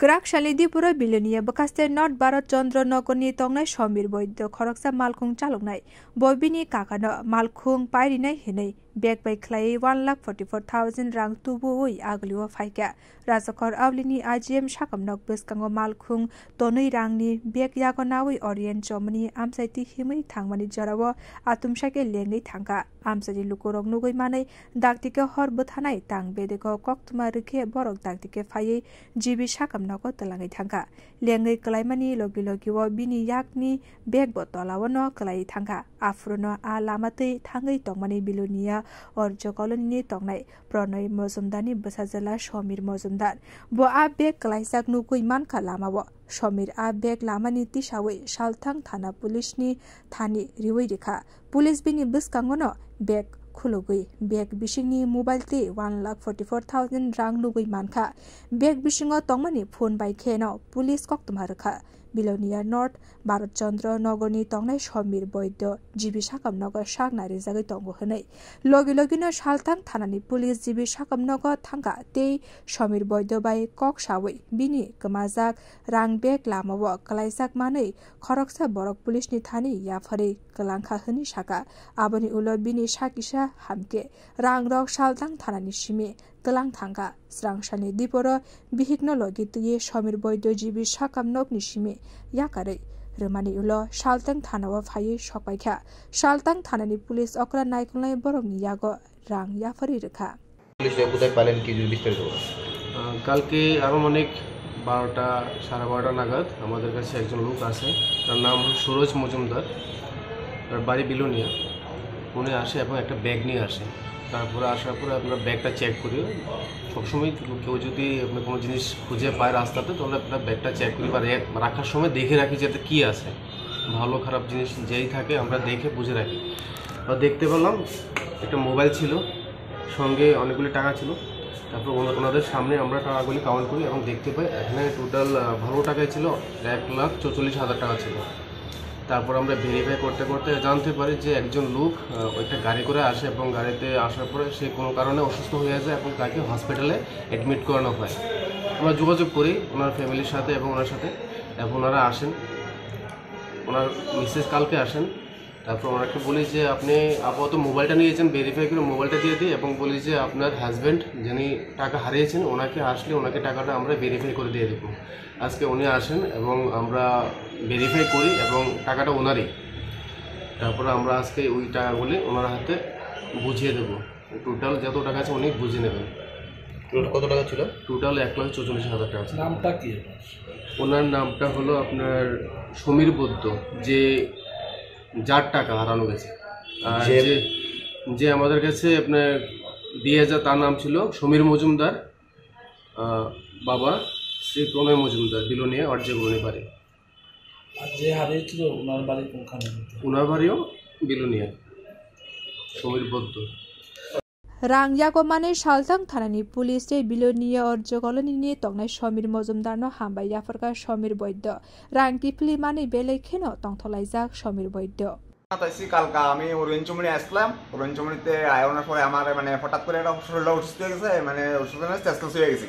Grak Shalidipura Bilonia Bakaste North Bharat Chandra Nokoni Tongnai Shomir Boydo Khoroksa Malkhung Chaloknai Bobini Kakano Malkhung Pairinai Hinai Beg by Clay 1,44,000 rang Tubui Aglio Faika Razakor Avlini AGM Shakamnok Biskango Malkhung Tonui Rangni Beg Yagonawi Orient Germany Amsaiti Himi Tangmani Jarawa Atum Shake Lengi Tanka Amsadi Lukurong Nugui Mane Daktika Horbutanai Tang Bedeko Koktuma Rike Borok Daktike Faye GB Shakam Noko Talangi Tanka Lengi Kalaimani Logi Logiwa Bini Yakni Beg Botolawano Kalai Tanka Afruno Alamate Tangi Tongmani Bilonia or Jokoloni Tongnai Pronoi Mozumdani Basazala Shomir Mozumdan Bo A Beg Kalaisak Nukui Manka Lamawo Shomir A Beg Lamani Tishawe Shaltang Thana Polishni Thani Riwirika Police Bini Biskangono Beg Khulugui Beg Bishini Mobile Te 1,44,000 rang Lugui Manka Beg Bishingo Tongmani Phone by Keno Police Koktumaraka Bilonia North Bharat Chandra Nogoni Tongnai Shomir Boydo GB Shakam Nogo Shagnari Zagi Tongo Hene Logi Logino Shaltang Thanani Police GB Shakam Nogo Tanga Te Shomir Boydo by Kok Shawi Bini Kamazak Rang Beg Lamawa Kalaisak Mane Khoroksa Borok Police Ni Thani Yafari Kalangka Hani Shaka Aboni Ulo Bini Shakisha Hamke Rang Rok Shaltang Thanani Shimi Telang Tangka Srang Shani Diporo Bihikno Logi Tuye Shomir Boydo GB Shakam Nok Nishimi Yakare Remani Ulo Shaltang Thanawa Faye Shokwaika Shaltang Thanani Police Okra Naikunai Borong Yago Rang Yafari Reka Police কোথায় পালেন কি বিস্তারিত বলুন কালকে আনুমানিক 12টা সাড়ে 12টা নাগাদ আমাদের কাছে একজন লোক আছে তার নাম সুরজ মজুমদার তার বাড়ি বিলোনিয়া উনি আসে এবং একটা ব্যাগ নিয়ে আসে তারপরে আসার পরে আমরা ব্যাগটা চেক করি সবসময় কেউ যদি আপনি কোনো জিনিস খুঁজে পায় রাস্তাতে তাহলে আমরা ব্যাগটা চেক করি বা রাখার সময় দেখে রাখি যে এতে কী আছে ভালো খারাপ জিনিস যেই থাকে আমরা দেখে বুঝে রাখি আর দেখতে পেলাম একটা মোবাইল ছিল সঙ্গে অনেকগুলি টাকা ছিল তারপর ওনাদের সামনে আমরা টাকাগুলি কাউন্ট করি এবং দেখতে পাই এখানে টোটাল ভালো টাকাই ছিল 1,44,000 টাকা ছিল তারপর আমরা ভেরিফাই করতে করতে জানতে পারি যে একজন লোক একটা গাড়ি করে আসে এবং গাড়িতে আসার পরে সে কোনো কারণে অসুস্থ হয়ে যায় এবং তাকে হসপিটালে অ্যাডমিট করানো হয় আমরা যোগাযোগ করি ওনার ফ্যামিলির সাথে এবং ওনার সাথে এবং ওনারা আসেন ওনার মিসেস কালকে আসেন তারপর ওনাকে বলি যে আপনি আপাতত মোবাইলটা নিয়েছেন ভেরিফাই করে মোবাইলটা দিয়ে দিই এবং বলি যে আপনার হাজব্যান্ড যিনি টাকা হারিয়েছেন ওনাকে আসলে ওনাকে টাকাটা আমরা ভেরিফাই করে দিয়ে দেবো আজকে উনি আসেন এবং আমরা ভেরিফাই করি এবং টাকাটা ওনারই তারপরে আমরা আজকে ওই টাকাগুলি ওনার হাতে বুঝিয়ে দেবো টোটাল যত টাকা আছে উনি বুঝিয়ে নেবেন কত টাকা ছিল টোটাল 1,44,000 টাকা নামটা কি ওনার নামটা হলো আপনার সমীর বৈদ্য যে যার টাকা হারানো গেছে আর যে আমাদের কাছে আপনার দিয়ে যা তার নাম ছিল সমীর মজুমদার বাবা শ্রী প্রণয় মজুমদার বিলোনিয়া অর্জেগুনি বাড়ি আর যে হারিয়েছিল ওনার বাড়ি কোনখানে ওনার বাড়িও বিলোনিয়া সমীর বৈদ্য Rang Yagomane Shaltang Thanani Police Bilonia or Jokoloni Tongnai Shomir Mozumdar no Hamba Yafarka Shomir Boydo Rang Kipli Mane Bele Keno Tongtolaizak Shomir Boydo তাইছি কালকা আমি ওরেঞ্জমুড়ি আসলাম ওরেঞ্জমুড়িতে আয়োনার পরে আমার মানে হঠাৎ করে একটা শরীরটা অসুস্থ হয়ে গেছে মানে অসুস্থ চেষ্টা হয়ে গেছে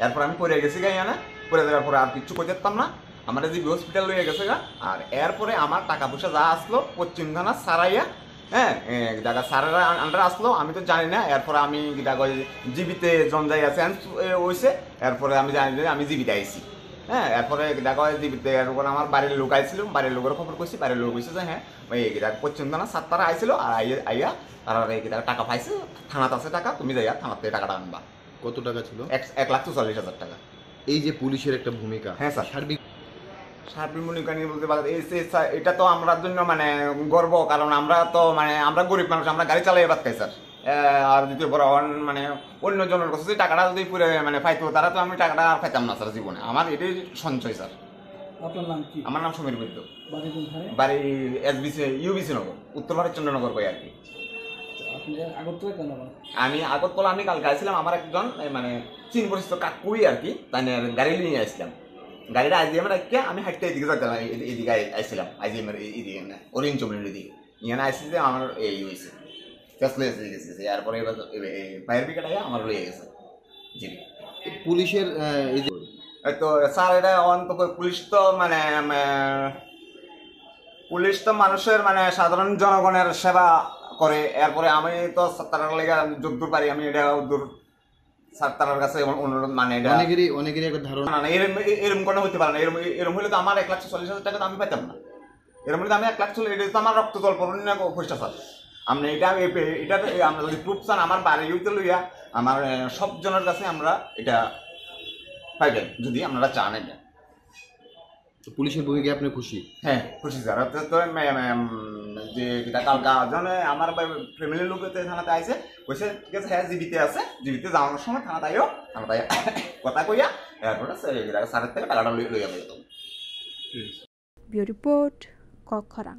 এরপর আমি পড়ে গেছি গা ইয়ানা পড়ে যাওয়ার পরে আর কিছু করতে পারতাম না আমার যে হসপিটাল হয়ে গেছে গা আর এরপরে আমার টাকা পয়সা যা আসলো পশ্চিম থানা সারাইয়া হ্যাঁ জায়গা সারেরা আন্ডার আসলো আমি তো জানি না এরপরে আমি জীবিতে জঞ্জাই আছে হয়েছে এরপরে আমি জানি যে আমি জীবিতে আইছি হ্যাঁ এরপরে দেখা হয় জীবিতে এরপর আমার বাড়ির লোক আইছিল বাড়ির লোকের খবর করছি বাড়ির লোক হয়েছে যে হ্যাঁ ওই পশ্চিম থানা 7 তারা আইছিল আর আইয়া তারা টাকা পাইছে থানাতে আছে টাকা তুমি যাইয়া থানাতে টাকাটা আনবা কত টাকা ছিল 1,44,000 টাকা এই যে পুলিশের একটা ভূমিকা হ্যাঁ স্যার সার্বিক ভূমিকা নিয়ে বলতে পারি এটা তো আমরা জন্য মানে গর্ব কারণ আমরা তো মানে আমরা গরিব মানুষ আমরা গাড়ি চালাই বাদ খাই স্যার আর দ্বিতীয় বড় মানে অন্য জনের কাছে টাকাটা যদি পুরো মানে পাইতো তারা তো আমি টাকাটা পাইতাম না স্যার জীবনে আমার এটাই সঞ্চয় স্যার আপনার নাম কি আমার নাম সমীর বৈদ্য বাড়ি কোনখানে বাড়ি এসবিসি ইউবিসি নগর উত্তর ভারতচন্দ্রনগর কই আর কি আপনি আগরতলা কেন আমি আগরতলা আমি কালকে আসছিলাম আমার একজন মানে চীন পরিচিত কাকুই আর কি তাই গাড়ি নিয়ে আসছিলাম গাড়িটা আইজিএমের রাখতে আমি হাঁটতে এদিকে যাচ্ছিলাম এদিকে আইছিলাম আইজিএমের এদিকে না ওরেঞ্জমুড়ির এদিকে ইয়ানা আসছি যে আমার এই হয়েছে চেষ্টা গেছে এরপরে ফায়ার ব্রিগেড আইয়া আমার রয়ে গেছে জি পুলিশের এই যে এই তো স্যার এটা অন্তত পুলিশ তো মানে পুলিশ তো মানুষের মানে সাধারণ জনগণের সেবা করে, এরপরে আমি তো তার লেগে যদ্দূর পারি আমি এটা দূর স্যার তার কাছে অনুরোধ, মানে এটা অনেকেরই একটা ধারণা না এরকম কোনো হতে পারে না। এরকম হলে তো আমার 1,40,000 টাকা তো আমি পাইতাম না। এরকম হলে তো আমি 1,40,000, এটা তো আমার রক্ত জল পড়ুন না পয়সা স্যার। আপনি এটা আমরা যদি প্রুফ চান আমার বাড়ি হইতে লইয়া আমার সব জনের কাছে আমরা এটা পাইবেন যদি আপনারা চান। এটা পুলিশের ভূমিকায় আপনি খুশি? হ্যাঁ খুশি স্যার। তো যে এটা কালকা জনে আমার ফ্যামিলির লোক থানাতে আইসে কইছে ঠিক আছে হ্যাঁ জীবিত আছে, জীবিত যাওয়ানোর সময় থানাতে কথা কইয়া এরপরে স্যারের থেকে টাকাটা লইয়া যাবে। Bureau report কক্ষরাং।